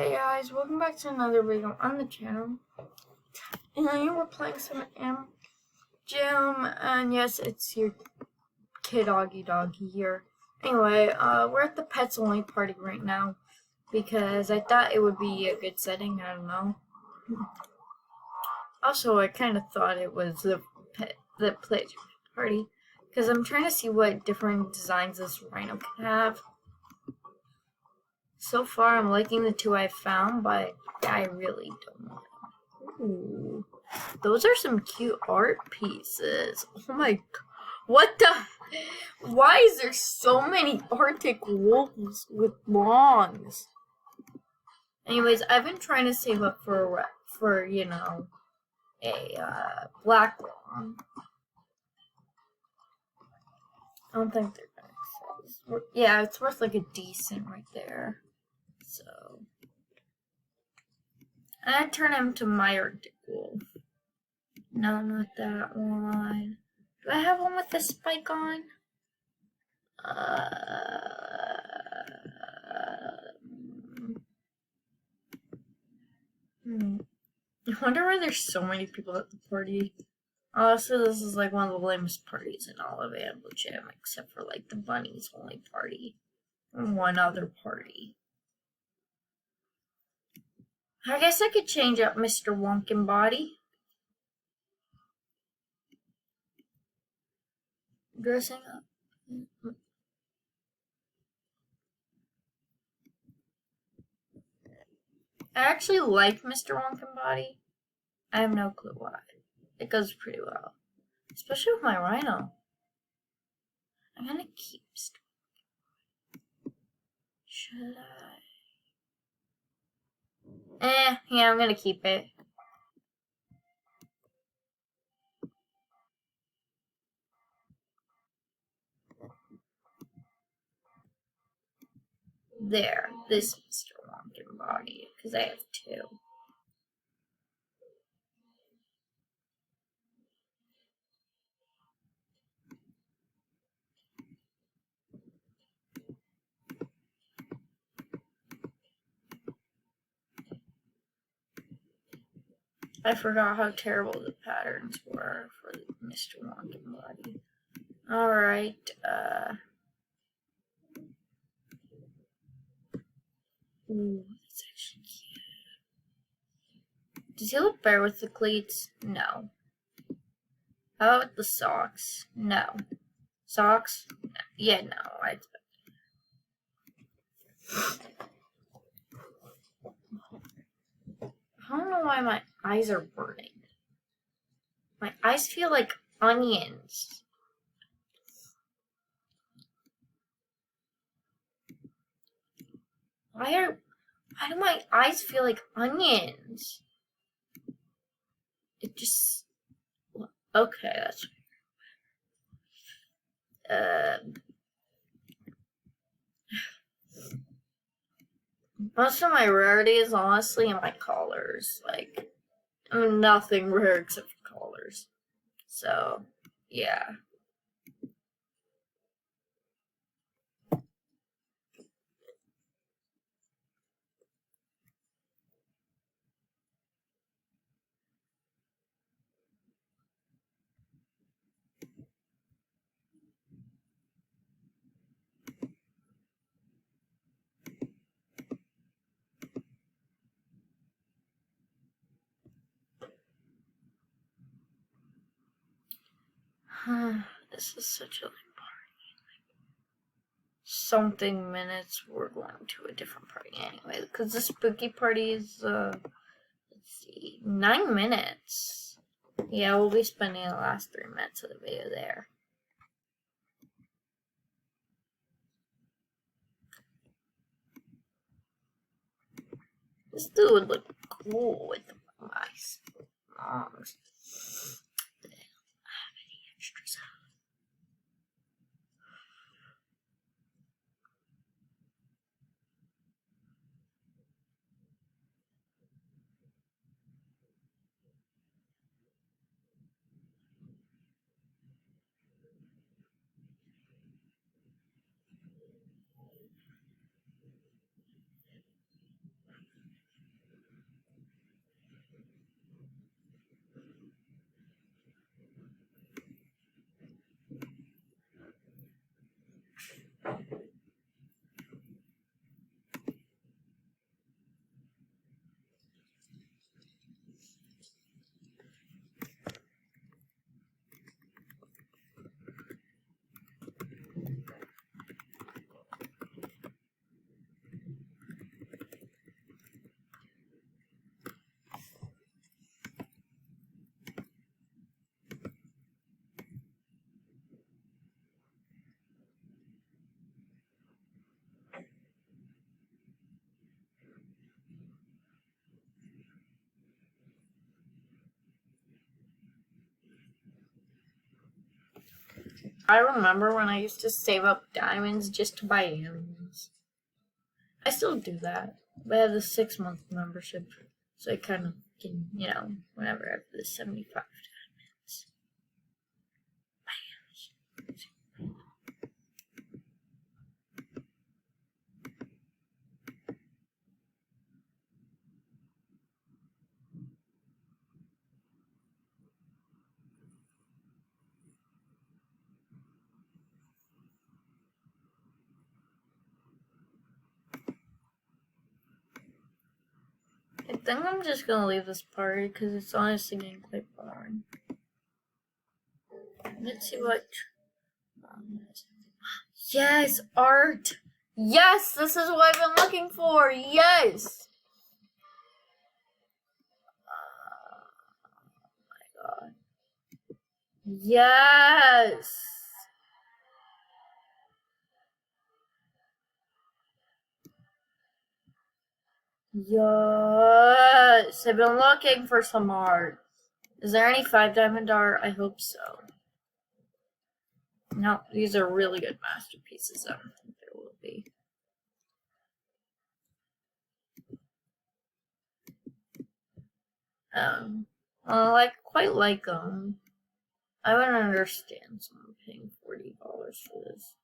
Hey guys, welcome back to another video on the channel. And we're playing some Gym, and yes, it's your kid Doggy here. Anyway, we're at the Pets Only party right now because I thought it would be a good setting. I don't know. Also, I kind of thought it was the Pledge party because I'm trying to see what different designs this rhino can have. So far, I'm liking the two I've found, but I really don't know. Ooh, those are some cute art pieces. Oh my god. What the? Why is there so many Arctic wolves with longs? Anyways, I've been trying to save up for a black long. I don't think they're gonna exist. Yeah, it's worth like a decent right there. So, and I turn him to my Arctic wolf. No, not that one. Do I have one with a spike on? I wonder why there's so many people at the party. Honestly, this is like one of the lamest parties in all of Animal Jam, except for like the bunnies only party and one other party. I guess I could change up Mr. Wonkin Body. Dressing up. I actually like Mr. Wonkin Body. I have no clue why. It goes pretty well. Especially with my rhino. I'm gonna keep Mr. Should I? Yeah, I'm gonna keep it. There, this Mr. Wonkin Body, because I have two. I forgot how terrible the patterns were for Mr. Wonkin Body. Alright, ooh, that's actually cute. Does he look better with the cleats? No. How about the socks? No. Socks? No. Yeah, no. I don't know why my eyes are burning. My eyes feel like onions. Why do my eyes feel like onions? It just... Okay, that's... Most of my rarity is honestly in my collars. Like, nothing rare except for collars. So, yeah. This is such a long party. Something minutes, we're going to a different party anyway. Because the spooky party is, let's see, 9 minutes. Yeah, we'll be spending the last 3 minutes of the video there. This dude would look cool with my moms. I don't have any extras out. I remember when I used to save up diamonds just to buy animals. I still do that, but I have the 6-month membership, so I kind of can, whenever I have the 75 diamonds. I think I'm just gonna leave this party because it's honestly getting quite boring. Let's see what. Yes, art! Yes, this is what I've been looking for! Yes! Oh my god. Yes! Yes! I've been looking for some art. Is there any 5 diamond art? I hope so. No, these are really good masterpieces. I don't think there will be. Well, I quite like them. I wouldn't understand someone paying $40 for this.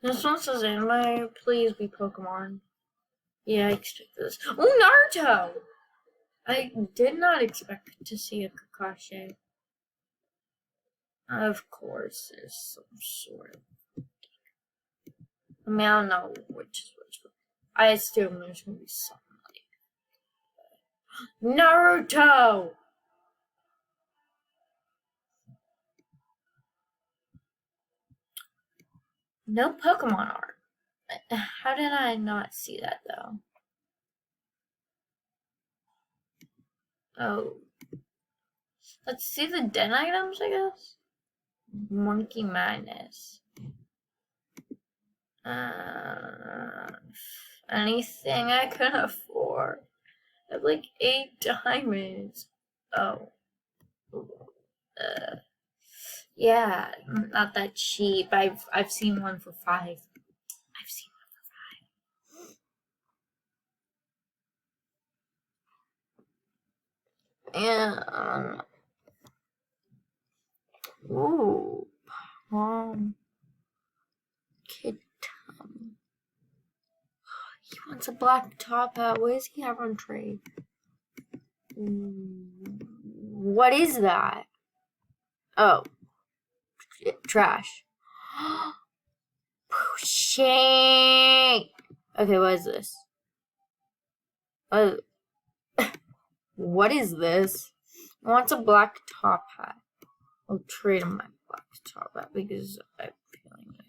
This one says anime. Please be Pokemon. Yeah, I expect this. Oh, Naruto! I did not expect to see a Kakashi. Of course, there's some sort of. I mean, I don't know which is which, but I assume there's gonna be something like Naruto! No Pokemon art. How did I not see that though? Oh. Let's see the den items, I guess. Monkey Madness. Anything I can afford. I have like 8 diamonds. Oh. Yeah, not that cheap. I've seen one for 5. I've seen one for 5. And ooh, Kid Tom. He wants a black top hat. What does he have on trade? What is that? Oh, trash. Shame. Okay, what is this? What is this? I want a black top hat. I'll trade him my black top hat because I'm feeling nice.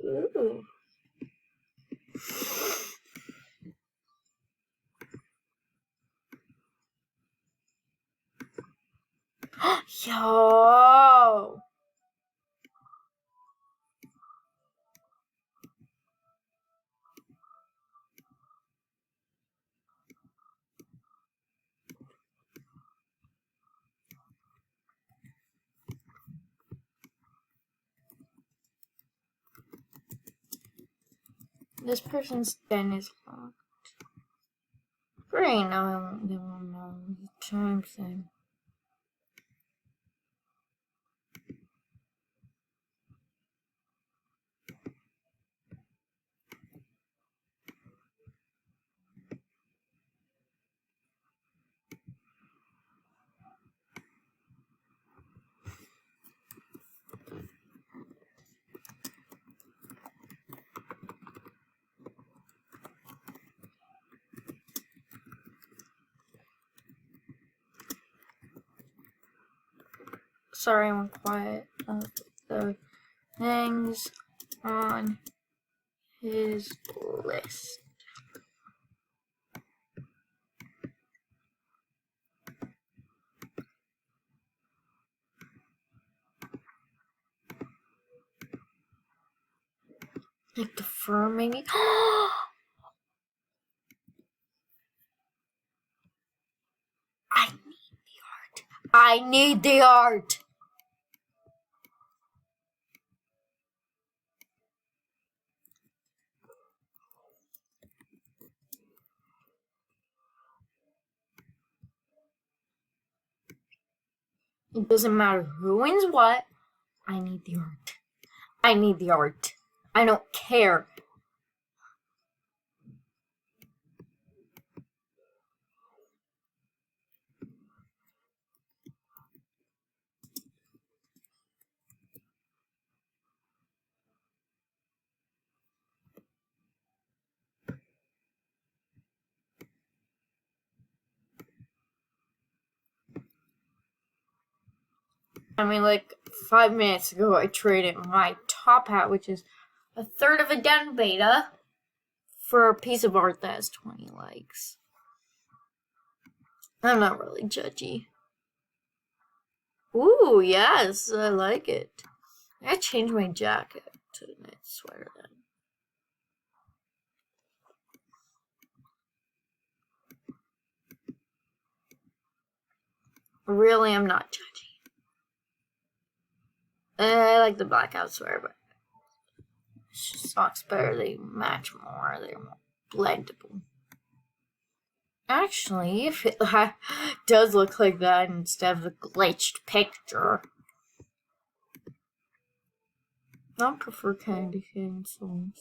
Ooh. Yo. This person's den is locked. Great, now I won't give them the time thing. Sorry, I'm quiet. The things on his list. Like the fur, maybe? I need the art. I need the art! It doesn't matter who wins what. I need the art. I need the art. I don't care. I mean, like 5 minutes ago, I traded my top hat, which is a third of a den beta, for a piece of art that has 20 likes. I'm not really judgy. Ooh, yes, I like it. I gotta change my jacket to a nice sweater then. Really, I'm not judgy. I like the blackout sweater, but socks better. They match more. They're more blendable. Actually, if it does look like that instead of the glitched picture, I prefer candy cane songs.